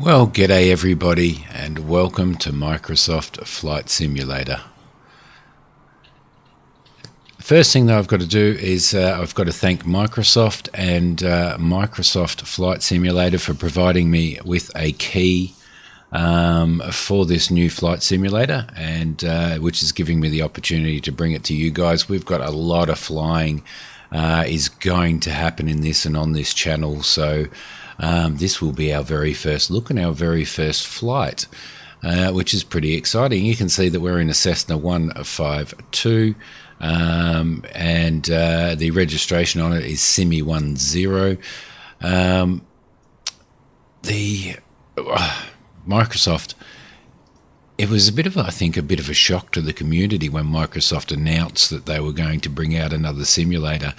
Well, g'day everybody and welcome to Microsoft Flight Simulator. First thing that I've got to do is I've got to thank Microsoft and Microsoft Flight Simulator for providing me with a key for this new flight simulator, and which is giving me the opportunity to bring it to you guys. We've got a lot of flying is going to happen in this and on this channel, so this will be our very first look and our very first flight, which is pretty exciting. You can see that we're in a Cessna 152, and the registration on it is Simi10. Microsoft, it was a bit of, I think, a bit of a shock to the community when Microsoft announced that they were going to bring out another simulator.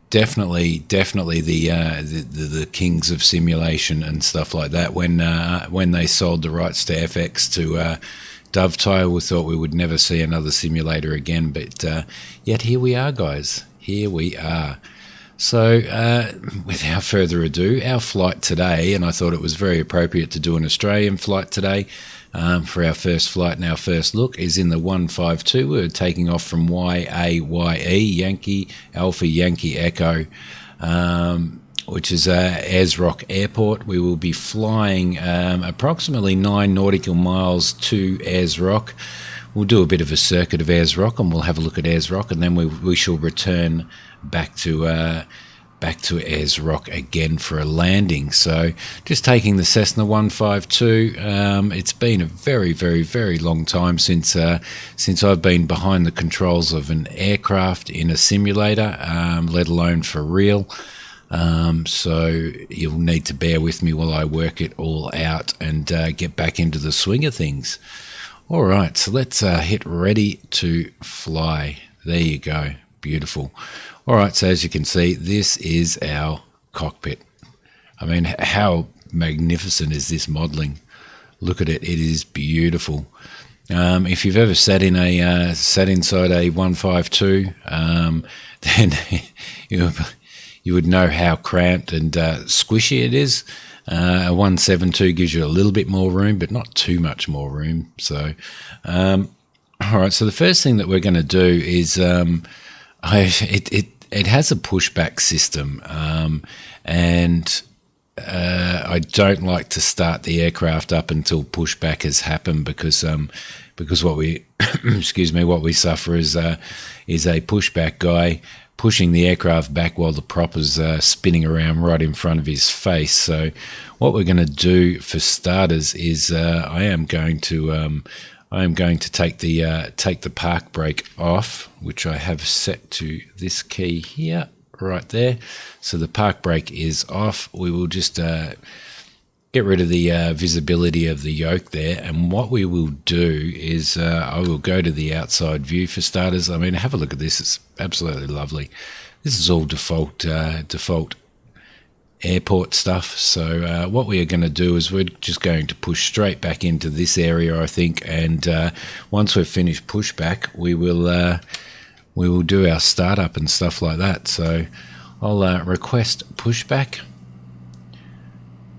Definitely the kings of simulation and stuff like that. When they sold the rights to FX to Dovetail, we thought we would never see another simulator again, but yet here we are, guys. Here we are. So without further ado, our flight today, and I thought it was very appropriate to do an Australian flight today for our first flight and our first look, is in the 152. We're taking off from YAYE, Yankee Alpha Yankee Echo, which is Ayers Rock Airport. We will be flying approximately 9 nautical miles to Ayers Rock. We'll do a bit of a circuit of Ayers Rock and we'll have a look at Ayers Rock, and then we shall return back to Ayers Rock again for a landing. So just taking the Cessna 152. It's been a very long time since I've been behind the controls of an aircraft in a simulator, let alone for real. So you'll need to bear with me while I work it all out and get back into the swing of things. All right, so let's hit ready to fly. There you go. Beautiful. All right, so as you can see, this is our cockpit. I mean, how magnificent is this modeling? Look at it. It is beautiful. If you've ever sat inside a 152, then you would know how cramped and squishy it is. A 172 gives you a little bit more room, but not too much more room. So, all right. So the first thing that we're going to do is it has a pushback system, and I don't like to start the aircraft up until pushback has happened, because what we what we suffer is a pushback guy pushing the aircraft back while the propeller's spinning around right in front of his face. So what we're going to do for starters is I am going to take the park brake off, which I have set to this key here, right there. So the park brake is off. We will just get rid of the visibility of the yoke there, and what we will do is I will go to the outside view for starters. I mean, have a look at this. It's absolutely lovely. This is all default airport stuff. So what we are going to do is we're just going to push straight back into this area, I think, and once we've finished pushback, we will do our startup and stuff like that. So I'll request pushback.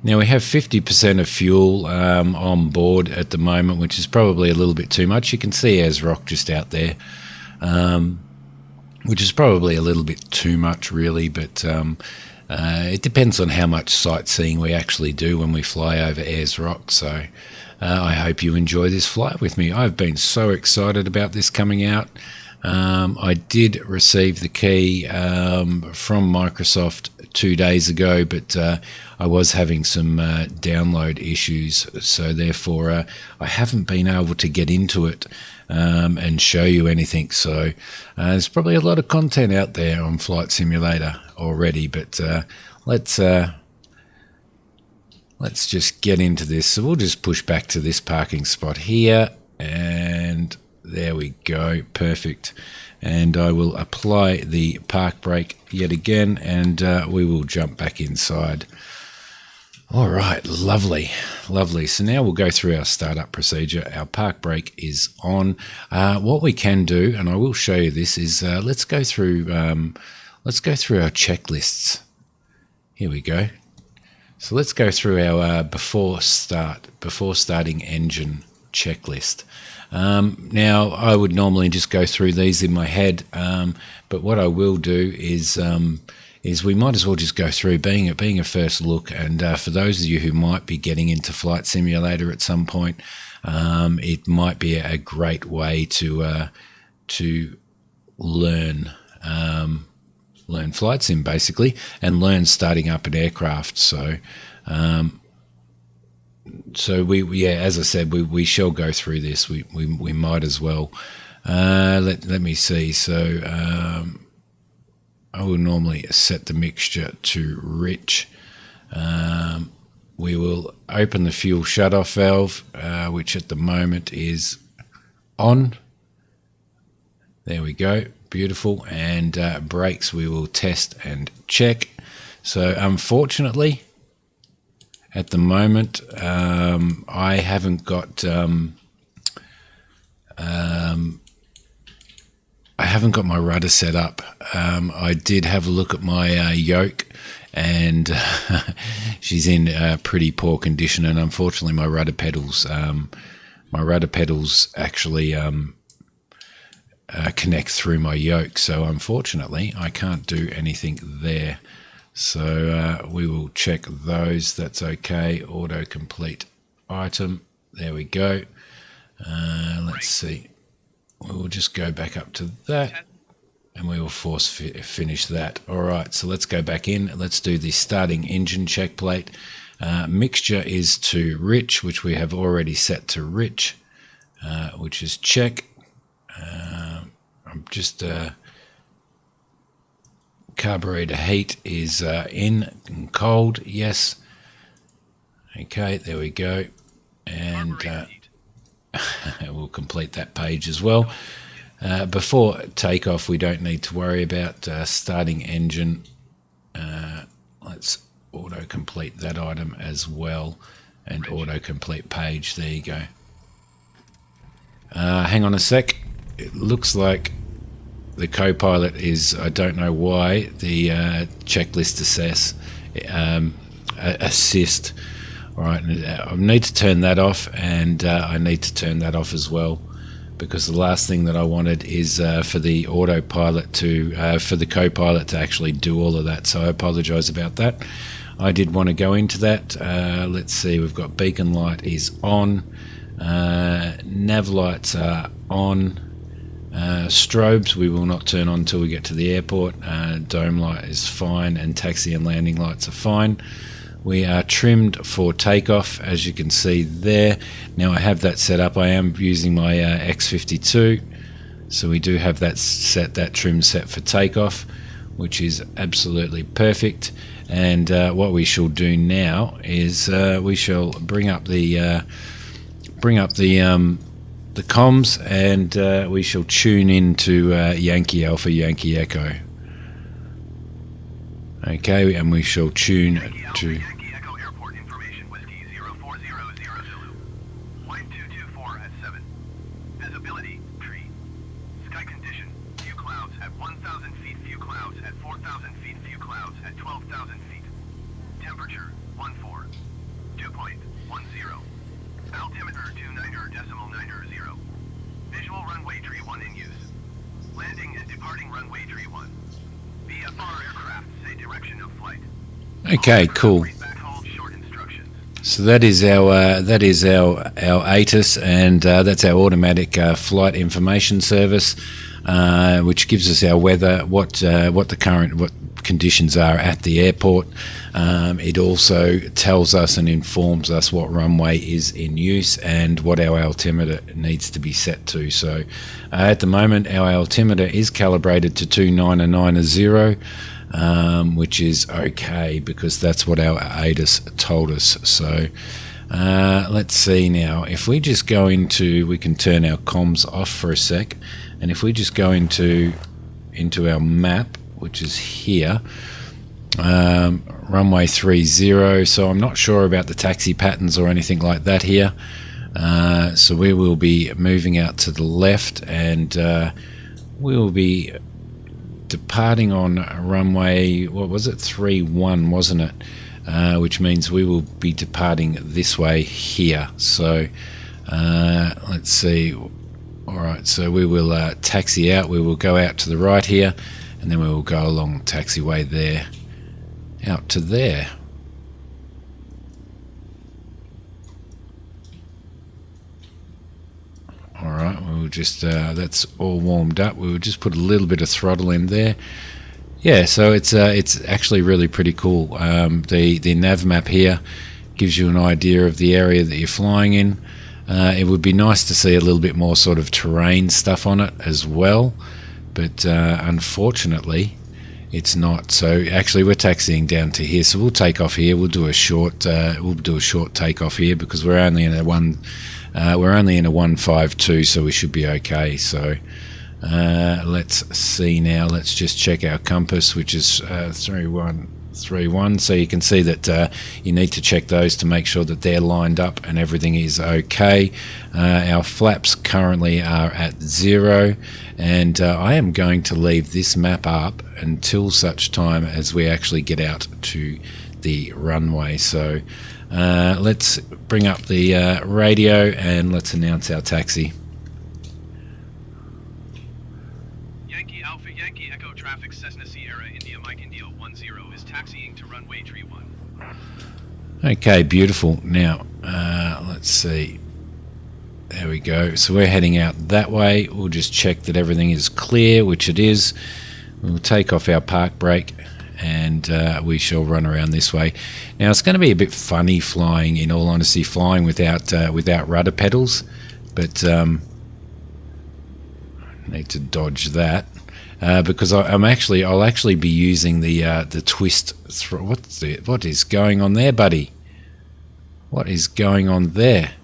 Now we have 50% of fuel on board at the moment, which is probably a little bit too much. You can see Ayers Rock just out there, which is probably a little bit too much really, but it depends on how much sightseeing we actually do when we fly over Ayers Rock. So I hope you enjoy this flight with me. I've been so excited about this coming out. I did receive the key from Microsoft 2 days ago, but I was having some download issues, so therefore I haven't been able to get into it and show you anything. So there's probably a lot of content out there on Flight Simulator already, but let's just get into this. So we'll just push back to this parking spot here, and there we go. Perfect. And I will apply the park brake yet again, and we will jump back inside. All right, lovely. So now we'll go through our startup procedure. Our park brake is on. What we can do, and I will show you this, is let's go through our checklists. Here we go. So let's go through our before starting engine checklist. Now I would normally just go through these in my head, but what I will do is we might as well just go through being a first look. And for those of you who might be getting into Flight Simulator at some point, it might be a great way to learn flight sim basically, and learn starting up an aircraft. So we as I said, we shall go through this. We might as well. Let me see. So I will normally set the mixture to rich. We will open the fuel shutoff valve, which at the moment is on. There we go. Beautiful. And brakes we will test and check. So unfortunately, at the moment, I haven't got my rudder set up. I did have a look at my yoke, and she's in pretty poor condition. And unfortunately, my rudder pedals actually connect through my yoke. So unfortunately, I can't do anything there. So we will check those. That's okay. Autocomplete item. There we go. Let's see. We'll just go back up to that, and we will finish that. All right, so let's go back in. Let's do the starting engine check plate. Mixture is to rich, which we have already set to rich, which is check. I'm just carburetor heat is in and cold. Yes. Okay, there we go. And we'll complete that page as well. Before takeoff, we don't need to worry about starting engine. Let's auto-complete that item as well, and auto-complete page. There you go. Hang on a sec. It looks like the co-pilot is, I don't know why, the checklist assist. All right, I need to turn that off, and I need to turn that off as well, because the last thing that I wanted is for the autopilot for the co-pilot to actually do all of that. So I apologize about that. I did want to go into that. Let's see, we've got beacon light is on, nav lights are on, strobes we will not turn on until we get to the airport. Dome light is fine, and taxi and landing lights are fine. We are trimmed for takeoff, as you can see there. Now I have that set up. I am using my X52, so we do have that trim set for takeoff, which is absolutely perfect. And what we shall do now is we shall bring up the comms, and we shall tune into Yankee Alpha, Yankee Echo. Okay, and we shall tune to Yankee Echo Airport information, Whiskey 0400 Zulu. Flight 224 at 7. Visibility, tree. Sky condition, few clouds at 1,000 feet, few clouds at 4,000 feet, few clouds at 12,000 feet. Temperature, 14. Dew point, 10. Altimeter, 29.90. Visual runway tree 1 in use. Landing and departing runway tree 1. VFR aircraft, say direction of flight. Okay, cool. So that is our ATIS, and that's our automatic flight information service, which gives us our weather, what conditions are at the airport. It also tells us and informs us what runway is in use and what our altimeter needs to be set to. So at the moment our altimeter is calibrated to 2990, which is okay, because that's what our ATIS told us. So let's see now. If we just go into, we can turn our comms off for a sec, and if we just go into our map, which is here, runway 30. So I'm not sure about the taxi patterns or anything like that here. So we will be moving out to the left, and we will be departing on runway, what was it, 31, wasn't it? which means we will be departing this way here. So let's see. Alright, so we will taxi out. We will go out to the right here, and then we will go along the taxiway there, out to there. Alright, we'll just, that's all warmed up. We will just put a little bit of throttle in there. Yeah, so it's actually really pretty cool. The nav map here gives you an idea of the area that you're flying in. It would be nice to see a little bit more sort of terrain stuff on it as well, but unfortunately it's not. So actually we're taxiing down to here, so we'll take off here. We'll do a short takeoff here because we're only in a 152, so we should be okay. So let's see now. Let's just check our compass, which is 3131. So you can see that you need to check those to make sure that they're lined up and everything is okay. Our flaps currently are at 0, and I am going to leave this map up until such time as we actually get out to the runway. So let's bring up the radio and let's announce our taxi. Yankee Alpha Yankee Echo traffic Cessna Sierra India Mike India 10 is taxiing to runway tree 1. Okay, beautiful. Now let's see. There we go. So we're heading out that way. We'll just check that everything is clear, which it is. We'll take off our park brake and we shall run around this way. Now it's going to be a bit funny flying, in all honesty, flying without rudder pedals, but need to dodge that because I'll actually be using the twist. What is going on there, buddy? What is going on there?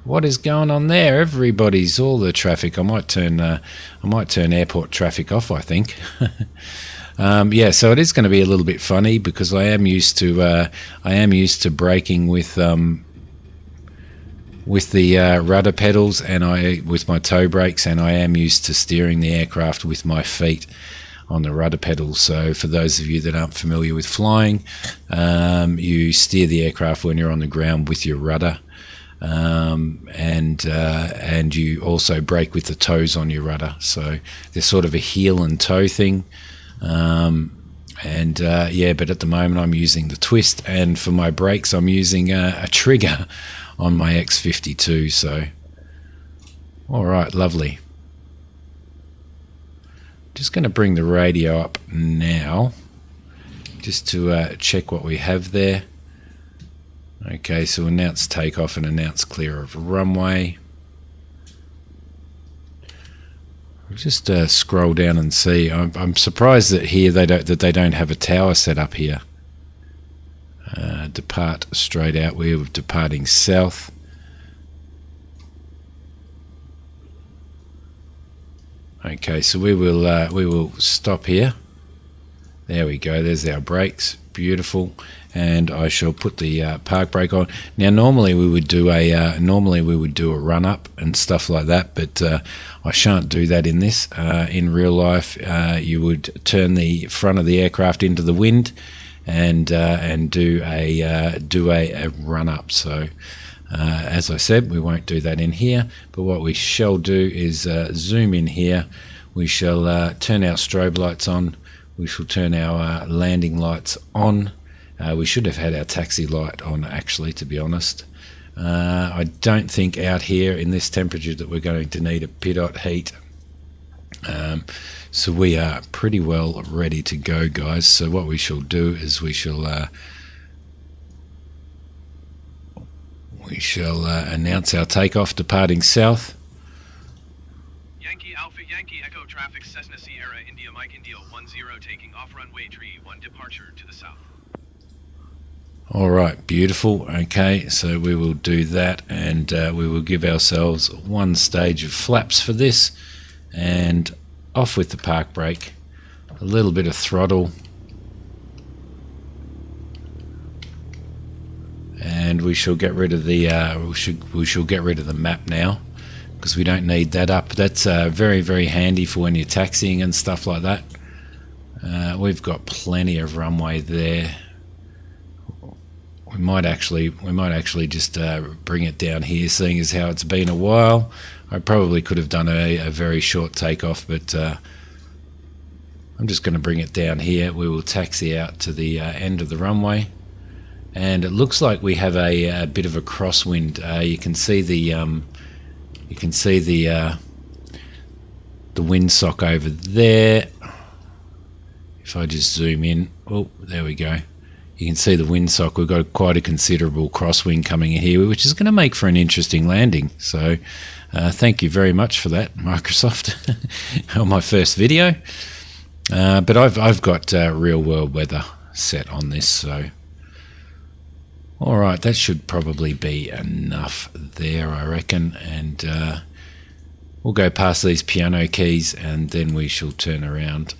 What is going on there? Everybody's all the traffic. I might turn airport traffic off, I think. Yeah, so it is going to be a little bit funny because I am used to braking with the rudder pedals and with my toe brakes, and I am used to steering the aircraft with my feet on the rudder pedals. So for those of you that aren't familiar with flying, you steer the aircraft when you're on the ground with your rudder. And you also brake with the toes on your rudder, so there's sort of a heel and toe thing. Yeah, but at the moment I'm using the twist, and for my brakes I'm using a trigger on my X52. So all right, lovely. Just going to bring the radio up now just to check what we have there. Okay, so announce takeoff and announce clear of runway. We'll just scroll down and see. I'm surprised that here they don't have a tower set up here. Depart straight out. We're departing south. Okay, so we will stop here. There we go. There's our brakes. Beautiful. And I shall put the park brake on. Now, normally we would do a run up and stuff like that, but I shan't do that in this. In real life, you would turn the front of the aircraft into the wind and do a run up. So, as I said, we won't do that in here. But what we shall do is zoom in here. We shall turn our strobe lights on. We shall turn our landing lights on. We should have had our taxi light on, actually, to be honest. I don't think out here in this temperature that we're going to need a PIDOT heat. So we are pretty well ready to go, guys. So what we shall do is we shall announce our takeoff, departing south. Yankee Alpha Yankee Echo traffic Cessna Sierra India Mike India 10 taking off runway tree 1 departure to the south. All right, beautiful. Okay, so we will do that, and we will give ourselves one stage of flaps for this, and off with the park brake, a little bit of throttle, and we shall get rid of the we shall get rid of the map now because we don't need that up. That's very, very handy for when you're taxiing and stuff like that. We've got plenty of runway there. we might actually just bring it down here, seeing as how it's been a while. I probably could have done a very short takeoff, but I'm just going to bring it down here. We will taxi out to the end of the runway, and it looks like we have a bit of a crosswind. You can see the windsock over there. If I just zoom in, oh, there we go. You can see the windsock. We've got quite a considerable crosswind coming in here, which is going to make for an interesting landing. So thank you very much for that, Microsoft, on my first video. But I've got real world weather set on this, so all right, that should probably be enough there, I reckon. And we'll go past these piano keys, and then we shall turn around.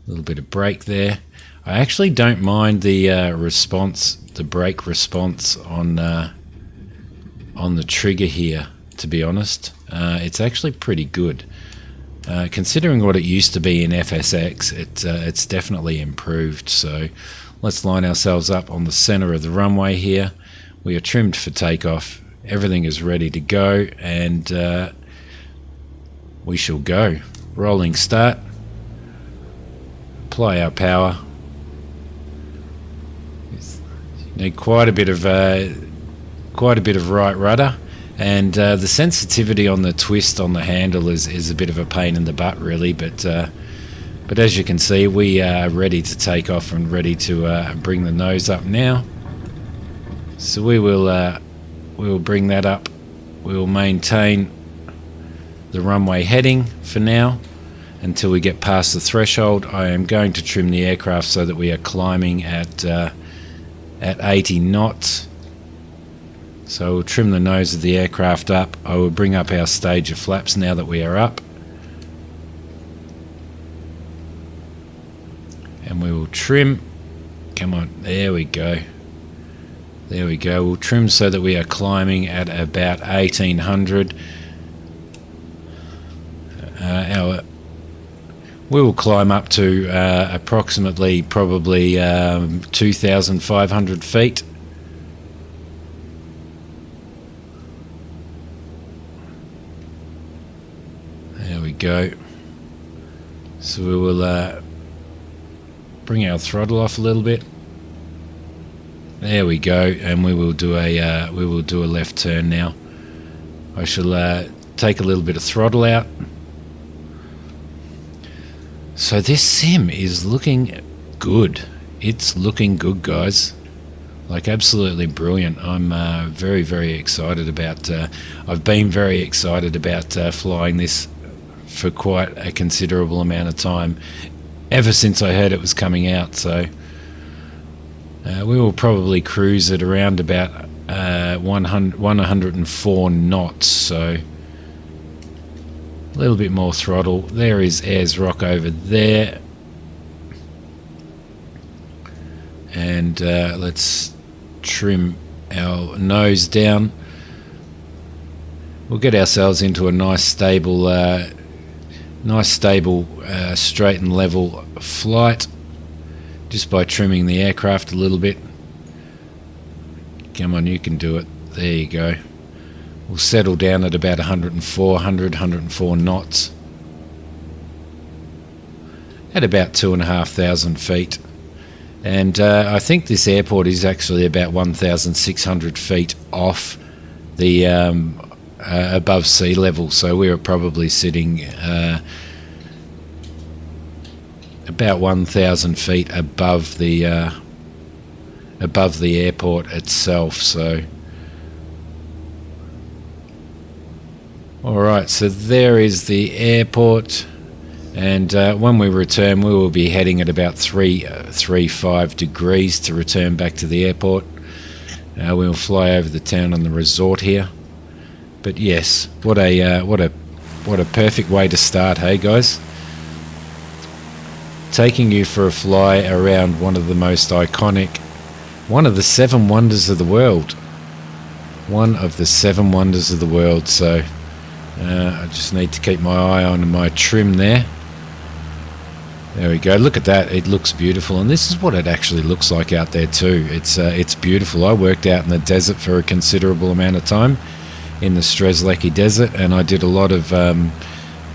A little bit of brake there. I actually don't mind the response, the brake response on the trigger here, to be honest. It's actually pretty good. Considering what it used to be in FSX, it's definitely improved. So let's line ourselves up on the center of the runway here. We are trimmed for takeoff. Everything is ready to go, and we shall go. Rolling start. Apply our power. Need quite a bit of right rudder, and the sensitivity on the twist on the handle is a bit of a pain in the butt, really. But as you can see, we are ready to take off and ready to bring the nose up now. So we will bring that up. We will maintain the runway heading for now until we get past the threshold. I am going to trim the aircraft so that we are climbing at 80 knots. So we'll trim the nose of the aircraft up. I will bring up our stage of flaps now that we are up, and we will trim. Come on, there we go. There we go. We'll trim so that we are climbing at about 1800. We will climb up to approximately probably 2,500 feet. There we go. So we will bring our throttle off a little bit. There we go, and we will do a left turn now. I shall take a little bit of throttle out. So this sim is looking good. It's looking good, guys. Like, absolutely brilliant. I'm very, very excited about... I've been very excited about flying this for quite a considerable amount of time, ever since I heard it was coming out. So we will probably cruise at around about 104 knots. So a little bit more throttle. There is Ayers Rock over there, and let's trim our nose down. We'll get ourselves into a nice stable straight and level flight just by trimming the aircraft a little bit. Come on, you can do it. There you go. We'll settle down at about 104 knots at about 2,500 feet. And I think this airport is actually about 1,600 feet off the above sea level. So we are probably sitting about 1,000 feet above the airport itself. So alright, so there is the airport, and when we return we will be heading at about 3.5 degrees to return back to the airport. We'll fly over the town and the resort here. But yes, what a perfect way to start, hey guys. Taking you for a fly around one of the most iconic, one of the 7 wonders of the world. One of the 7 wonders of the world. So I just need to keep my eye on my trim there. There we go. Look at that. It looks beautiful, and this is what it actually looks like out there too. It's beautiful. I worked out in the desert for a considerable amount of time, in the Strzelecki Desert, and I did a lot of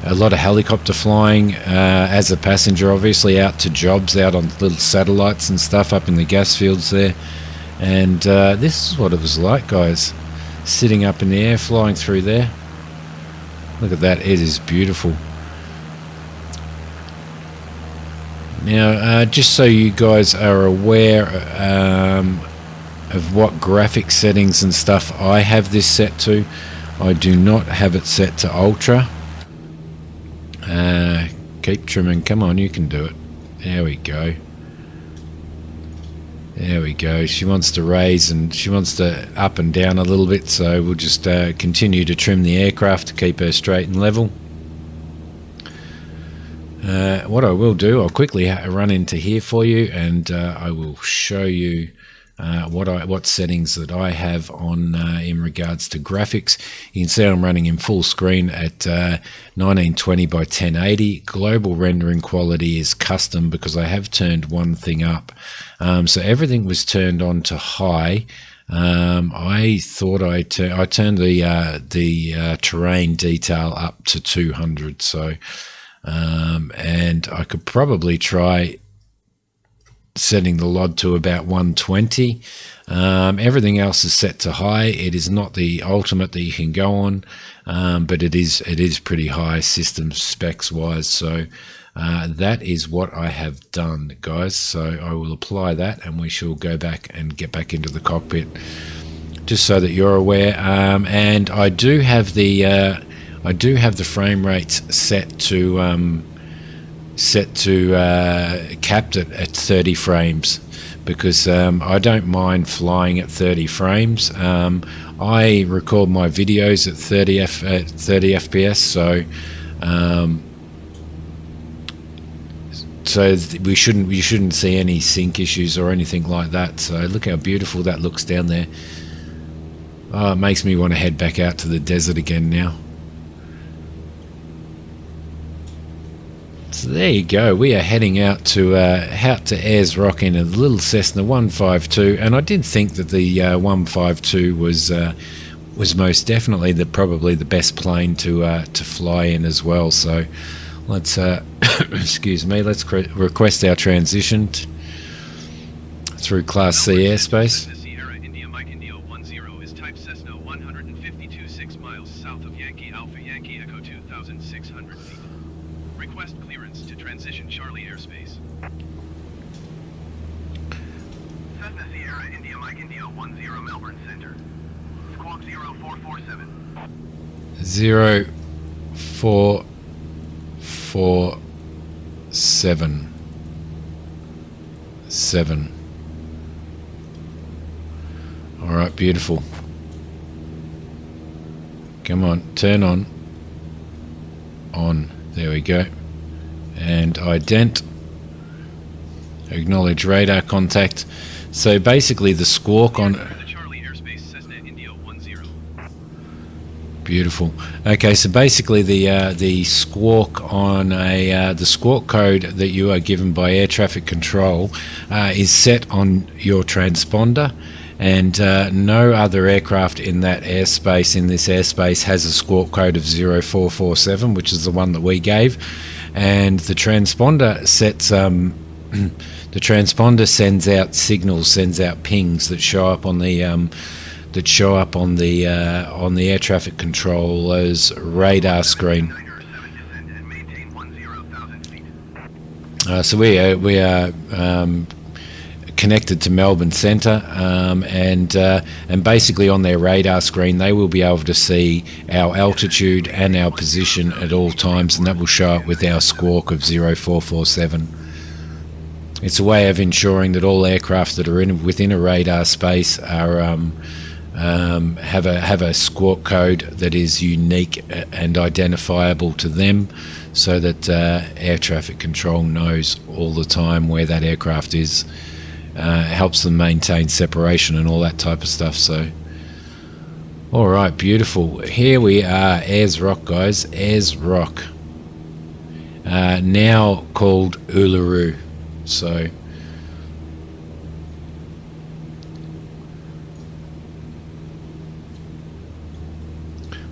helicopter flying as a passenger, obviously out to jobs, out on little satellites and stuff up in the gas fields there. And this is what it was like, guys, sitting up in the air, flying through there. Look at that. It is beautiful. Now, just so you guys are aware of what graphic settings and stuff I have this set to, I do not have it set to Ultra. Keep trimming. Come on, you can do it. There we go. There we go. She wants to raise and she wants to up and down a little bit, so we'll just continue to trim the aircraft to keep her straight and level. What I will do, I'll quickly run into here for you, and I will show you what settings that I have on in regards to graphics. You can see I'm running in full screen at 1920 by 1080. Global rendering quality is custom because I have turned one thing up. So everything was turned on to high. I thought I turned the terrain detail up to 200. So. And I could probably try setting the LOD to about 120. Everything else is set to high. It is not the ultimate that you can go on, but it is pretty high system specs wise. So that is what I have done, guys. So I will apply that, and we shall go back and get back into the cockpit, just so that you're aware. And I do have the frame rates set to capped it at 30 frames, because I don't mind flying at 30 frames. I record my videos at 30 FPS, so you shouldn't see any sync issues or anything like that. So look how beautiful that looks down there. Oh, it makes me want to head back out to the desert again now. So there you go. We are heading out to Ayers Rock in a little Cessna 152, and I did think that the 152 was most definitely probably the best plane to fly in as well. So let's excuse me. Let's request our transition through Class C airspace. Sierra India Mike India 10 is type Cessna 152.6 miles south of Yankee Alpha Yankee Echo 2,600 feet. Request clearance to transition Charlie airspace. Cessna Sierra India Mike India 10 Melbourne Center. Squawk 0447. 0447. All right, beautiful. Come on, turn on. On. There we go. And ident. Acknowledge radar contact. So basically the squawk on... Beautiful. Okay, so basically the squawk on the squawk code that you are given by air traffic control is set on your transponder, and no other aircraft in that airspace, in this airspace, has a squawk code of 0447, which is the one that we gave. And the transponder sets the transponder sends out signals, sends out pings that show up on the air traffic controller's radar screen. So we are connected to Melbourne Centre, and basically on their radar screen they will be able to see our altitude and our position at all times, and that will show up with our squawk of 0447. It's a way of ensuring that all aircraft that are within a radar space are have a squawk code that is unique and identifiable to them, so that air traffic control knows all the time where that aircraft is. Helps them maintain separation and all that type of stuff. So, all right, beautiful. Here we are, Ayers Rock, guys. Ayers Rock. now called Uluru. So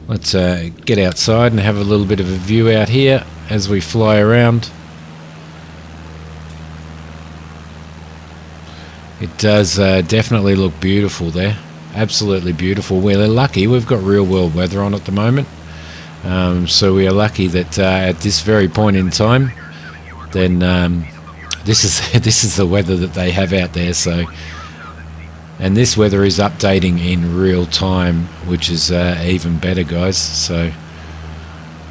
let's get outside and have a little bit of a view out here as we fly around. It does definitely look beautiful there. Absolutely beautiful. We're lucky. We've got real world weather on at the moment. So we are lucky that at this very point in time, then this is the weather that they have out there. So, and this weather is updating in real time, which is even better, guys. So,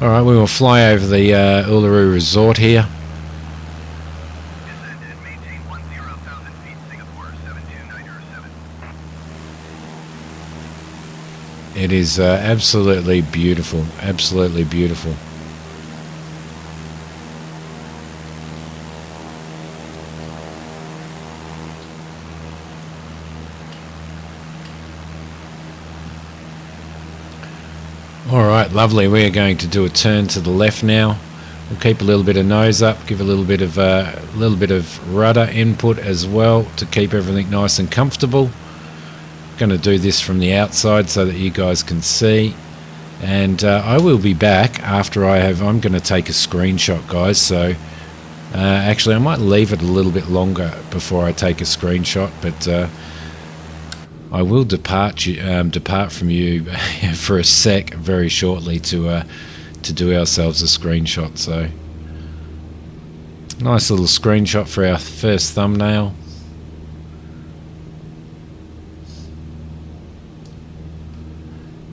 all right, we will fly over the Uluru Resort here. It is absolutely beautiful, absolutely beautiful. All right, lovely. We are going to do a turn to the left now. We'll keep a little bit of nose up, give a little bit of rudder input as well to keep everything nice and comfortable. Going to do this from the outside so that you guys can see, and I will be back after I'm going to take a screenshot, guys. So actually I might leave it a little bit longer before I take a screenshot, but I will depart from you for a sec very shortly to do ourselves a screenshot. So nice little screenshot for our first thumbnail.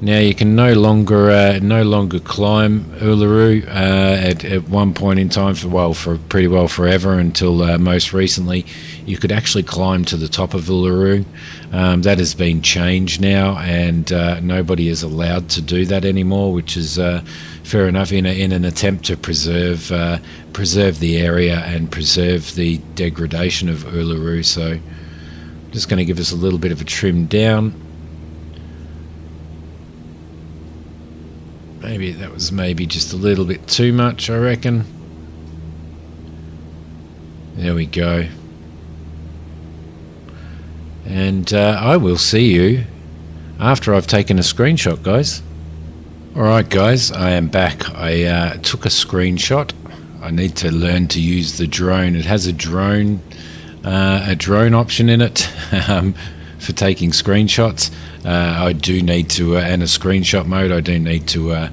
Now you can no longer climb Uluru at one point in time for pretty well forever until most recently you could actually climb to the top of Uluru. That has been changed now, and nobody is allowed to do that anymore, which is fair enough in an attempt to preserve the area and preserve the degradation of Uluru. So I'm just going to give us a little bit of a trim down. Maybe that was just a little bit too much, I reckon. There we go. And I will see you after I've taken a screenshot, guys. Alright guys, I am back. I took a screenshot. I need to learn to use the drone. It has a drone option in it for taking screenshots. I do need to, and a screenshot mode, I do need to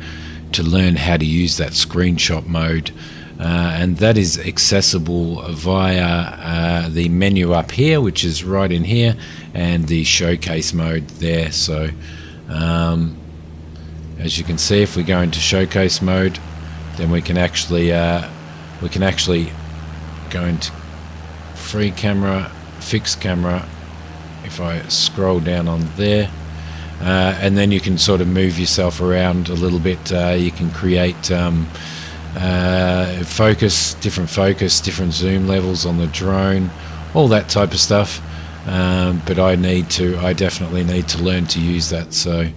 learn how to use that screenshot mode. And that is accessible via the menu up here, which is right in here, and the showcase mode there. So as you can see, if we go into showcase mode, then we can actually go into free camera, fixed camera. If I scroll down on there, and then you can sort of move yourself around a little bit. You can create different zoom levels on the drone, all that type of stuff. But I definitely need to learn to use that. So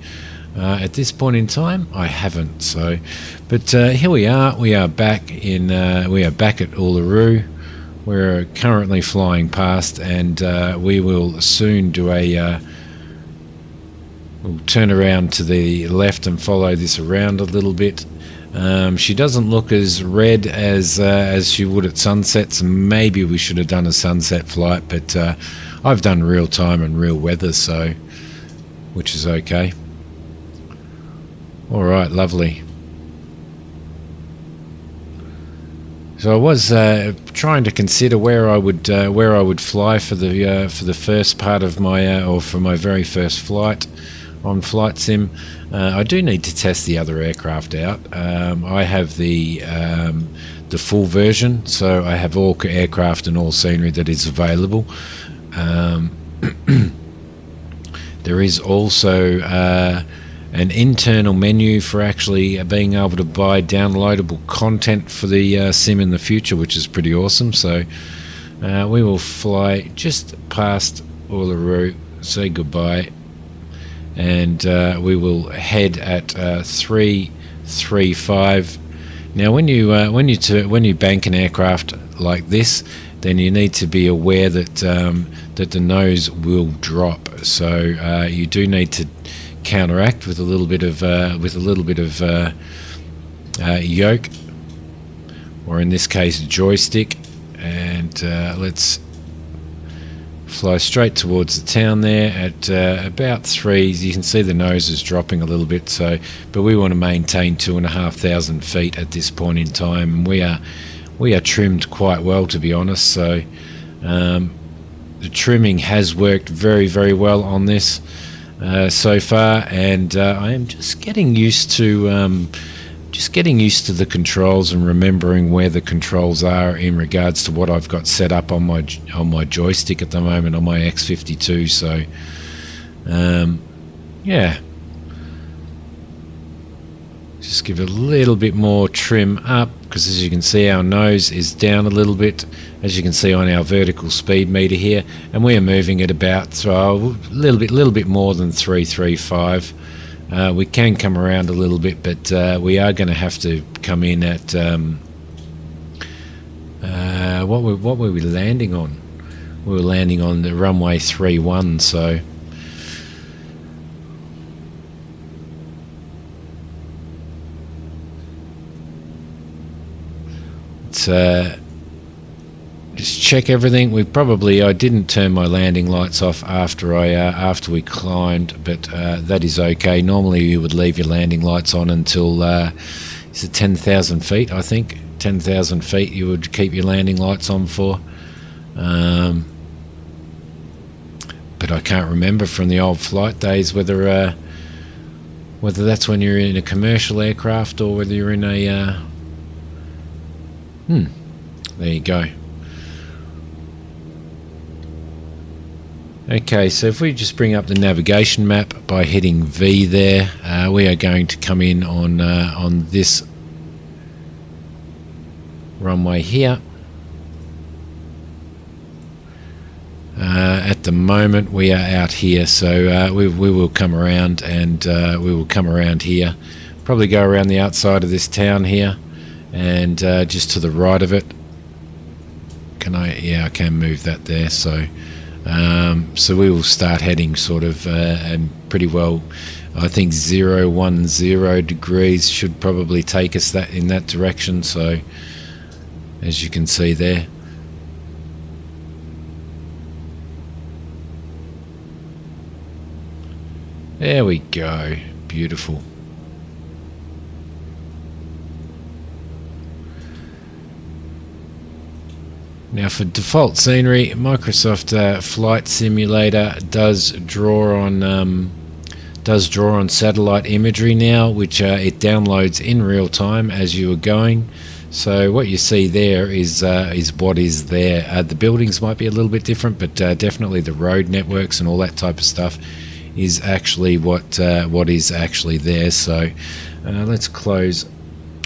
at this point in time, I haven't. So, but here we are. We are back at Uluru. We're currently flying past, and we will soon do we'll turn around to the left and follow this around a little bit. She doesn't look as red as she would at sunsets. Maybe we should have done a sunset flight, but I've done real time and real weather, so which is okay. All right, lovely. So I was trying to consider where I would fly for the first part of my or for my very first flight on Flight Sim. I do need to test the other aircraft out. I have the full version, so I have all aircraft and all scenery that is available. There is also an internal menu for actually being able to buy downloadable content for the sim in the future, which is pretty awesome. So we will fly just past Uluru, say goodbye, and we will head at 335 Now, when you bank an aircraft like this, then you need to be aware that that the nose will drop. So you do need to counteract with a little bit of yoke, or in this case joystick, and let's fly straight towards the town there at about 3. You can see the nose is dropping a little bit, so but we want to maintain 2,500 feet at this point in time. We are trimmed quite well, to be honest, so the trimming has worked very, very well on this so far, and I am just getting used to the controls and remembering where the controls are in regards to what I've got set up on my joystick at the moment on my X52. So yeah, just give it a little bit more trim up, because as you can see our nose is down a little bit, as you can see on our vertical speed meter here, and we are moving at about a little bit more than 335. We can come around a little bit, but we are going to have to come in at what were we landing on? We were landing on the runway 31, so let's just check everything. I didn't turn my landing lights off after we climbed, but that is okay. Normally you would leave your landing lights on until is it 10,000 feet? I think 10,000 feet you would keep your landing lights on for. But I can't remember from the old flight days whether that's when you're in a commercial aircraft or whether you're in a there you go. Okay, so if we just bring up the navigation map by hitting V there, we are going to come in on this runway here. At the moment we are out here, so we will come around, and we will come around here, probably go around the outside of this town here, and just to the right of it. I can move that there, so so we will start heading sort of and pretty well, I think 010 degrees should probably take us in that direction, so as you can see there. There we go, beautiful. Now for default scenery, Microsoft Flight Simulator does draw on satellite imagery now, which it downloads in real time as you are going. So what you see there is what is there. The buildings might be a little bit different, but definitely the road networks and all that type of stuff is actually what is actually there. So let's close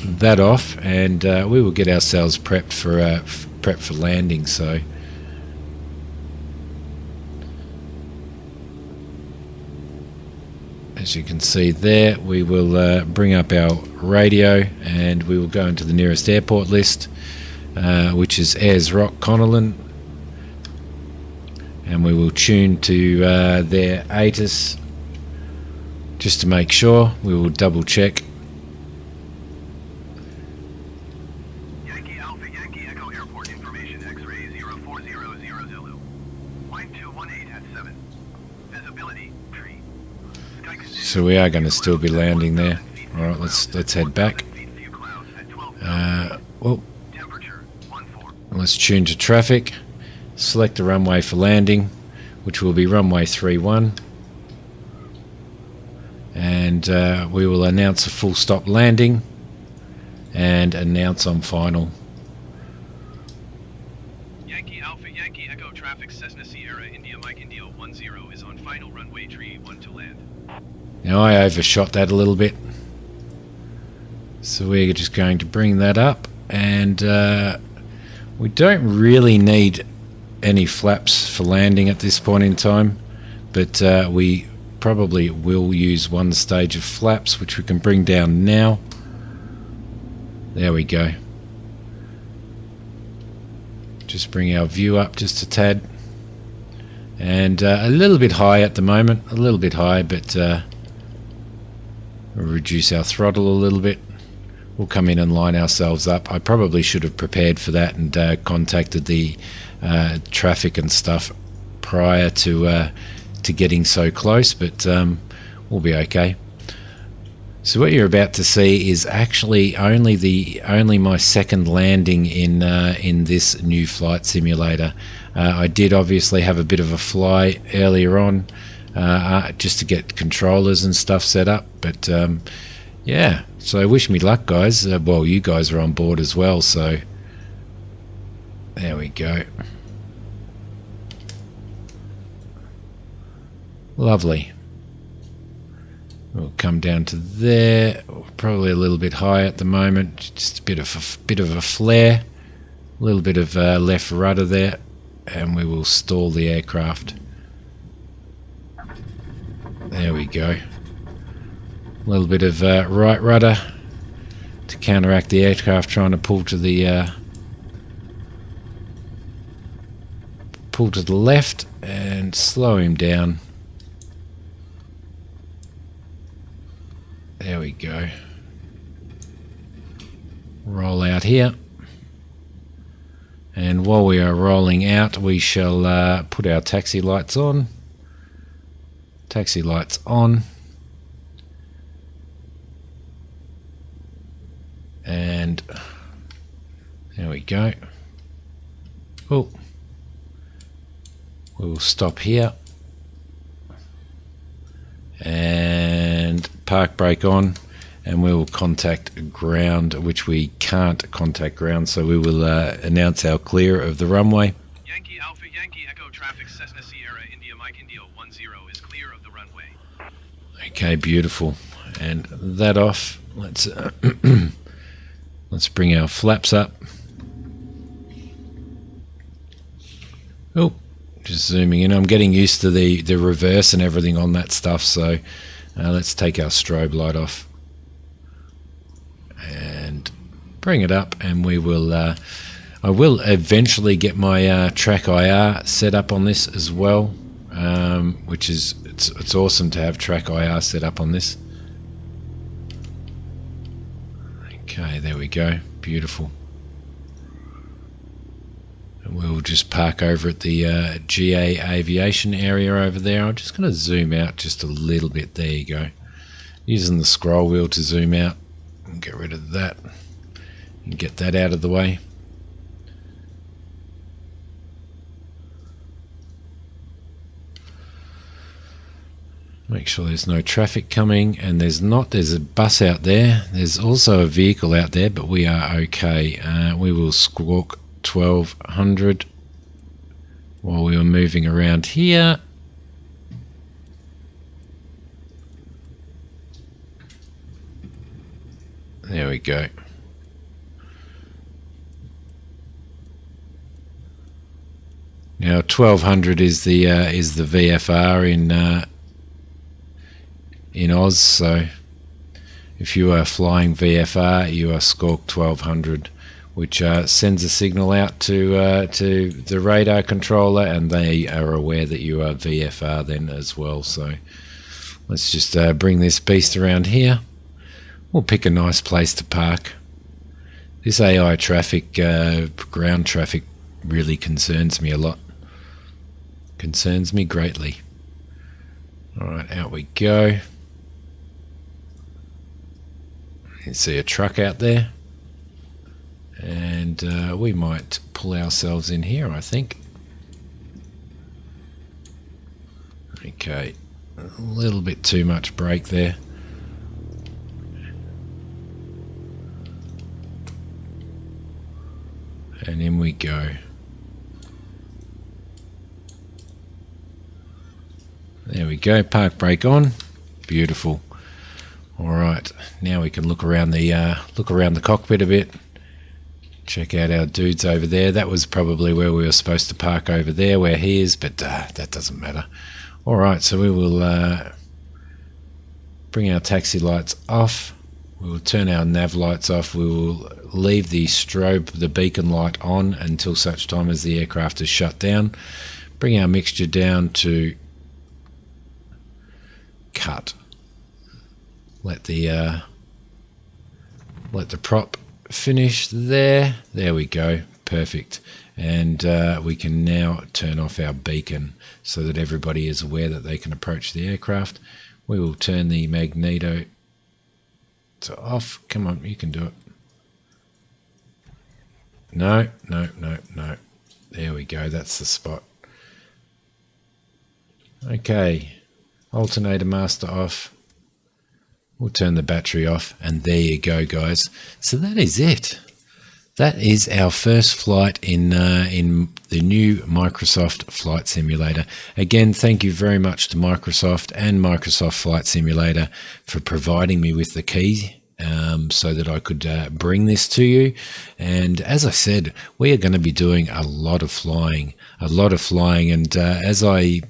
that off, and we will get ourselves prepped for landing. So as you can see there, we will bring up our radio, and we will go into the nearest airport list, which is Ayers Rock, Connellan, and we will tune to their ATIS just to make sure. We will double check. Yankee Alpha Yankee Echo Airport information X-ray 0400 Zulu. Line 218 at 7. Visibility tree. Sky condition. So we are going to still be landing there. All right, let's head back. Well, Temperature 14. let's tune to traffic. Select the runway for landing, which will be runway 31, and we will announce a full stop landing and announce on final. Yankee Alpha Yankee Echo traffic Cessna Sierra India Mike India 10 is on final runway tree 1 to land. Now I overshot that a little bit, so we're just going to bring that up, and we don't really need any flaps for landing at this point in time, but we probably will use one stage of flaps, which we can bring down now. There we go. Just bring our view up just a tad. And a little bit high at the moment. A little bit high, but we'll reduce our throttle a little bit. We'll come in and line ourselves up. I probably should have prepared for that and contacted the traffic and stuff prior to getting so close, but we'll be okay. So what you're about to see is actually only my second landing in this new flight simulator. I did obviously have a bit of a fly earlier on, just to get controllers and stuff set up, but yeah. So wish me luck, guys. Well, you guys are on board as well, so there we go. Lovely. We'll come down to there. Probably a little bit high at the moment. Just a bit of a flare, a little bit of left rudder there, and we will stall the aircraft. There we go. A little bit of right rudder to counteract the aircraft trying to pull to the left, and slow him down. There we go. Roll out here. And while we are rolling out, we shall put our taxi lights on. Taxi lights on. And there we go. Oh, we will stop here and park brake on, and we will contact ground, which we can't contact ground, so we will announce our clear of the runway. Yankee Alpha Yankee Echo traffic Cessna Sierra India Mike India 10 is clear of the runway. Okay, beautiful. And that off. Let's let's bring our flaps up. Oh, just zooming in. I'm getting used to the reverse and everything on that stuff, so let's take our strobe light off and bring it up, and we will I will eventually get my track IR set up on this as well, which is it's awesome to have track IR set up on this. Okay, there we go. Beautiful. And we'll just park over at the GA aviation area over there. I'm just going to zoom out just a little bit. There you go. Using the scroll wheel to zoom out and get rid of that and get that out of the way. Make sure there's no traffic coming, and there's a bus out there. There's also a vehicle out there, but we are okay. We will squawk 1200 while we are moving around here. There we go. Now 1200 is the VFR in Oz, so if you are flying VFR, you are squawk 1200, which sends a signal out to the radar controller, and they are aware that you are VFR then as well. So let's just bring this beast around here. We'll pick a nice place to park. This AI traffic, ground traffic, really concerns me a lot. Concerns me greatly. Alright, out we go. You see a truck out there, and we might pull ourselves in here, I think. Okay, a little bit too much brake there. And in we go. There we go, park brake on. Beautiful. Alright, now we can look around the cockpit a bit. Check out our dudes over there. That was probably where we were supposed to park, over there where he is, but that doesn't matter. Alright, so we will bring our taxi lights off. We will turn our nav lights off. We will leave the strobe, the beacon light on until such time as the aircraft is shut down. Bring our mixture down to cut. Let the prop finish there. There we go. Perfect. And we can now turn off our beacon so that everybody is aware that they can approach the aircraft. We will turn the magneto to off. Come on, you can do it. No. There we go. That's the spot. Okay. Alternator master off. We'll turn the battery off, and there you go, guys. So that is it. That is our first flight in the new Microsoft Flight Simulator. Again, thank you very much to Microsoft and Microsoft Flight Simulator for providing me with the key so that I could bring this to you. And as I said, we are going to be doing a lot of flying. And as I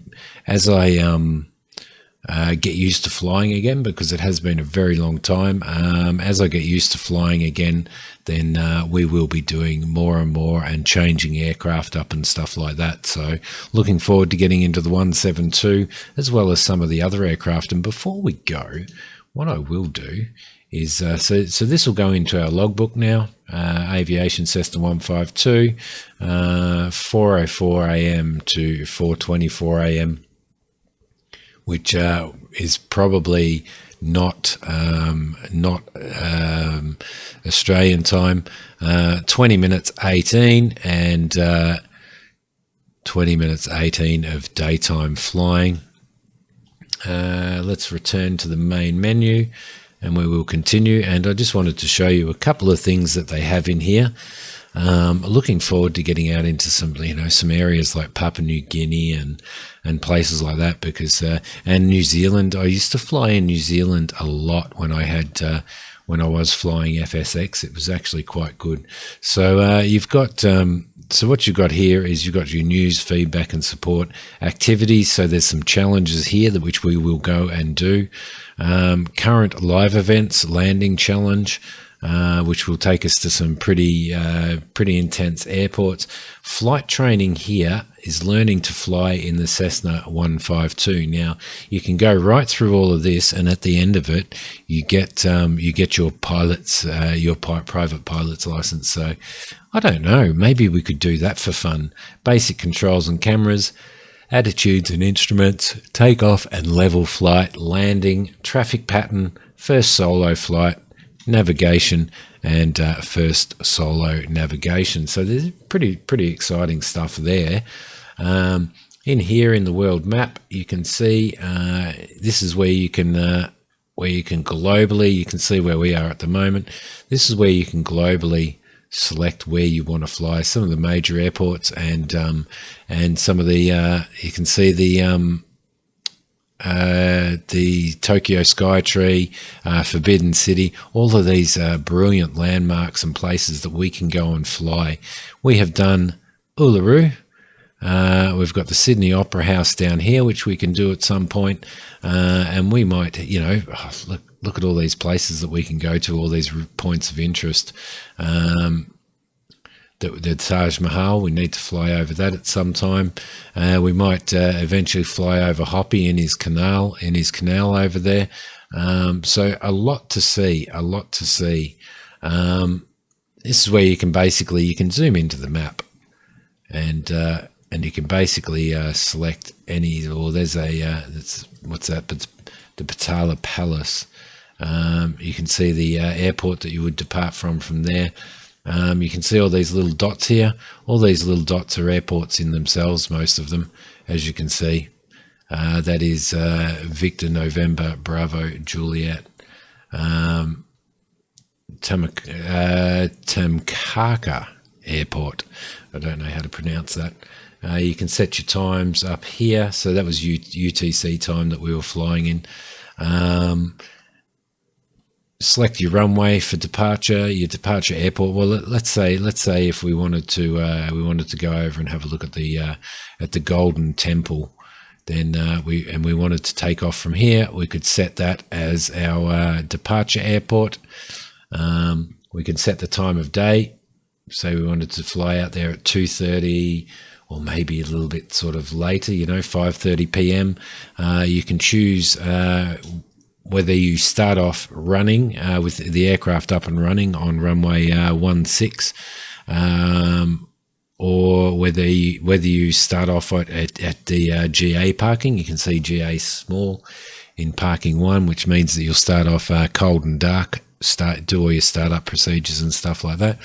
get used to flying again, because it has been a very long time. As I get used to flying again, then we will be doing more and more and changing aircraft up and stuff like that. So looking forward to getting into the 172 as well as some of the other aircraft. And before we go, what I will do is, so this will go into our logbook now. Aviation Cessna 152, 4:04 a.m. to 4:24 a.m. which is probably not Australian time. 20 minutes 18 and 20 minutes 18 of daytime flying. Let's return to the main menu, and we will continue. And I just wanted to show you a couple of things that they have in here. Looking forward to getting out into some, some areas like Papua New Guinea and places like that, because and New Zealand. I used to fly in New Zealand a lot when I had when I was flying FSX. It was actually quite good. So you've got so what you've got here is you've got your news, feedback, and support activities. So there's some challenges here which we will go and do. Current live events, landing challenge. Which will take us to some pretty intense airports. Flight training here is learning to fly in the Cessna 152. Now you can go right through all of this, and at the end of it, you get your pilot's private pilot's license. So I don't know, maybe we could do that for fun. Basic controls and cameras, attitudes and instruments, takeoff and level flight, landing, traffic pattern, first solo flight, navigation, and first solo navigation. So there's pretty exciting stuff there. In here in the world map, you can see this is where you can globally, you can see where we are at the moment. This is where you can globally select where you want to fly. Some of the major airports and some of the you can see the Tokyo Skytree, Forbidden City, all of these brilliant landmarks and places that we can go and fly. We have done Uluru. We've got the Sydney Opera House down here, which we can do at some point. And we might, look at all these places that we can go to, all these points of interest. The Taj Mahal, we need to fly over that at some time. We might eventually fly over Hoppy in his canal over there. So a lot to see. This is where you can zoom into the map, and you can basically select any. Or there's what's that? But the Patala Palace. You can see the airport that you would depart from there. You can see all these little dots here. All these little dots are airports in themselves, most of them, as you can see. That is Victor, November, Bravo, Juliet, Tamkaka Airport. I don't know how to pronounce that. You can set your times up here. So that was UTC time that we were flying in. Select your runway for departure, your departure airport. Well, let's say if we wanted to go over and have a look at the Golden Temple, then we wanted to take off from here, we could set that as our departure airport. We can set the time of day. Say we wanted to fly out there at 2:30, or maybe a little bit sort of later, 5:30 p.m. You can choose whether you start off running with the aircraft up and running on runway 16, or whether you start off at the GA parking. You can see GA small in parking 1, which means that you'll start off cold and dark, do all your startup procedures and stuff like that.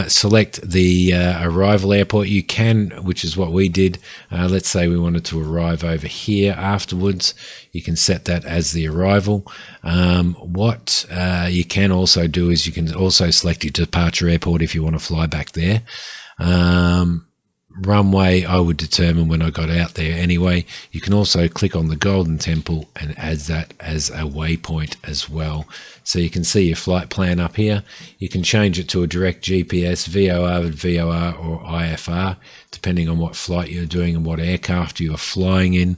Select the arrival airport. You can, which is what we did. Let's say we wanted to arrive over here afterwards. You can set that as the arrival. What you can also do is you can also select your departure airport if you want to fly back there. Runway, I would determine when I got out there anyway. You can also click on the Golden Temple and add that as a waypoint as well. So you can see your flight plan up here. You can change it to a direct GPS, VOR, or IFR, depending on what flight you're doing and what aircraft you are flying in.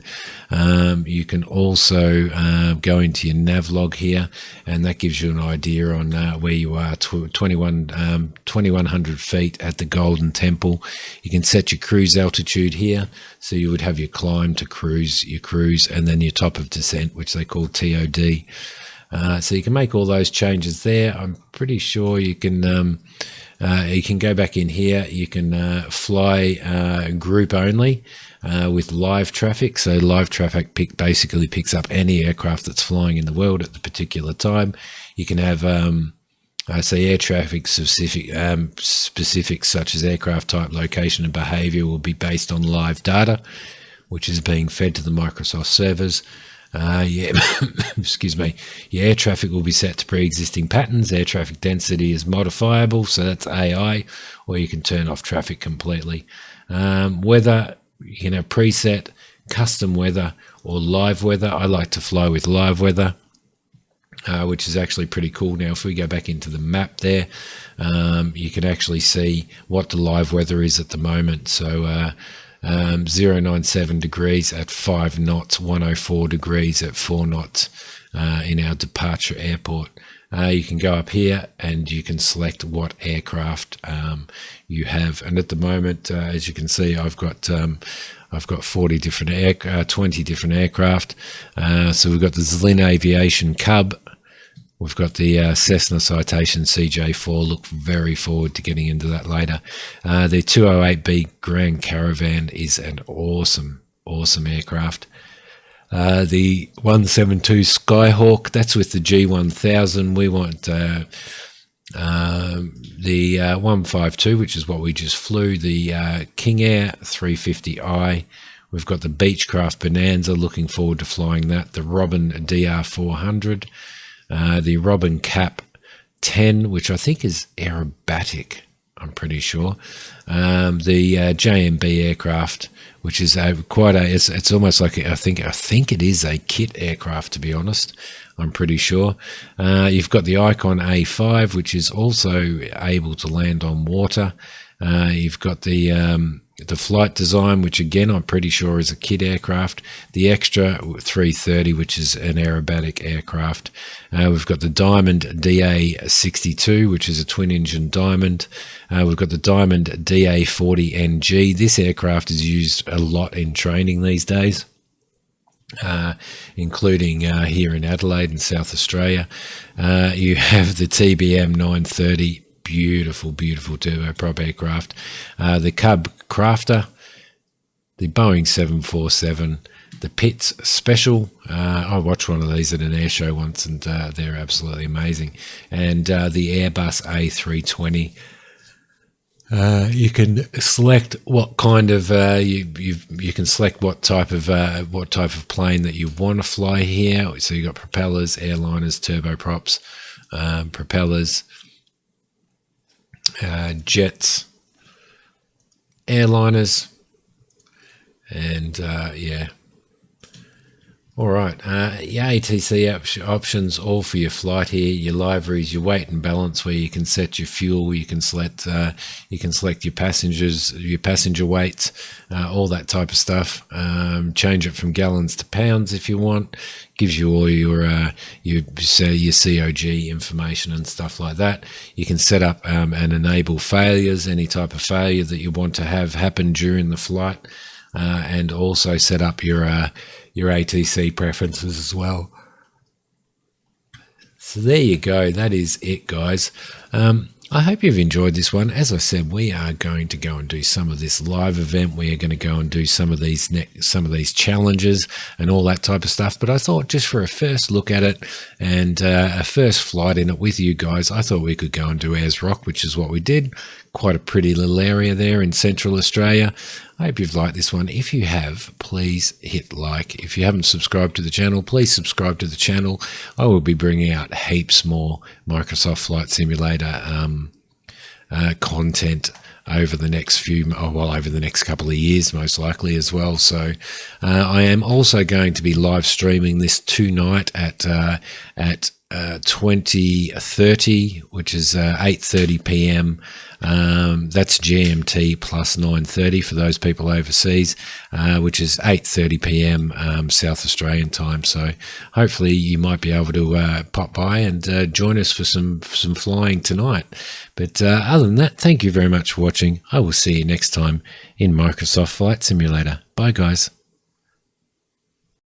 You can also go into your Nav Log here, and that gives you an idea on where you are, 2100 feet at the Golden Temple. You can set your cruise altitude here, so you would have your climb to your cruise, and then your top of descent, which they call TOD. So you can make all those changes there. I'm pretty sure you can go back in here. You can fly group only with live traffic. So live traffic basically picks up any aircraft that's flying in the world at the particular time. You can have air traffic specifics such as aircraft type, location, and behavior will be based on live data, which is being fed to the Microsoft servers. Excuse me. Your air traffic will be set to pre-existing patterns. Air traffic density is modifiable, so that's AI, or you can turn off traffic completely. Weather, you can have preset, custom weather, or live weather. I like to fly with live weather, which is actually pretty cool. Now, if we go back into the map there, you can actually see what the live weather is at the moment. So 097 degrees at 5 knots, 104 degrees at 4 knots in our departure airport. You can go up here and you can select what aircraft you have. And at the moment, as you can see, I've got 20 different aircraft. So we've got the Zlin Aviation Cub. We've got the Cessna Citation CJ4. Look very forward to getting into that later. The 208B Grand Caravan is an awesome aircraft. The 172 Skyhawk, that's with the G1000. We want the 152, which is what we just flew, the King Air 350i. We've got the Beechcraft Bonanza, looking forward to flying that. The Robin DR400. The Robin Cap 10, which I think is aerobatic, I'm pretty sure. The JMB aircraft, which is it's almost like I think it is a kit aircraft, to be honest. I'm pretty sure. You've got the Icon A5, which is also able to land on water. You've got the Flight Design, which again I'm pretty sure is a kit aircraft. The Extra 330, which is an aerobatic aircraft. We've got the Diamond DA62, which is a twin-engine Diamond. We've got the Diamond DA40NG. This aircraft is used a lot in training these days, including here in Adelaide in South Australia. You have the TBM 930. Beautiful turboprop aircraft. The Cub Crafter, the Boeing 747, the Pitts Special. I watched one of these at an air show once, and they're absolutely amazing. And the Airbus A320. You can select what kind of you can select what type of plane that you want to fly here. So you've got propellers, airliners, turboprops, propellers. Jets, airliners, and All right, your ATC options all for your flight here. Your liveries, your weight and balance, where you can set your fuel, you can select your passengers, your passenger weights, all that type of stuff. Change it from gallons to pounds if you want. Gives you all your COG information and stuff like that. You can set up and enable failures, any type of failure that you want to have happen during the flight, and also set up your ATC preferences as well. So there you go. That is it, guys. I hope you've enjoyed this one. As I said, we are going to go and do some of this live event. We are going to go and do some of these challenges and all that type of stuff. But I thought, just for a first look at it and a first flight in it with you guys, I thought we could go and do Ayers Rock, which is what we did. Quite a pretty little area there in Central Australia. I hope you've liked this one. If you have, please hit like. If you haven't subscribed to the channel, please subscribe to the channel. I will be bringing out heaps more Microsoft Flight Simulator content over the next couple of years, most likely as well. So I am also going to be live streaming this tonight at 20:30, which is 8:30 p.m. That's GMT plus 9:30 for those people overseas, which is 8:30 p.m. South Australian time. So hopefully you might be able to pop by and join us for some flying tonight. But other than that, thank you very much for watching. I will see you next time in Microsoft Flight Simulator. Bye, guys.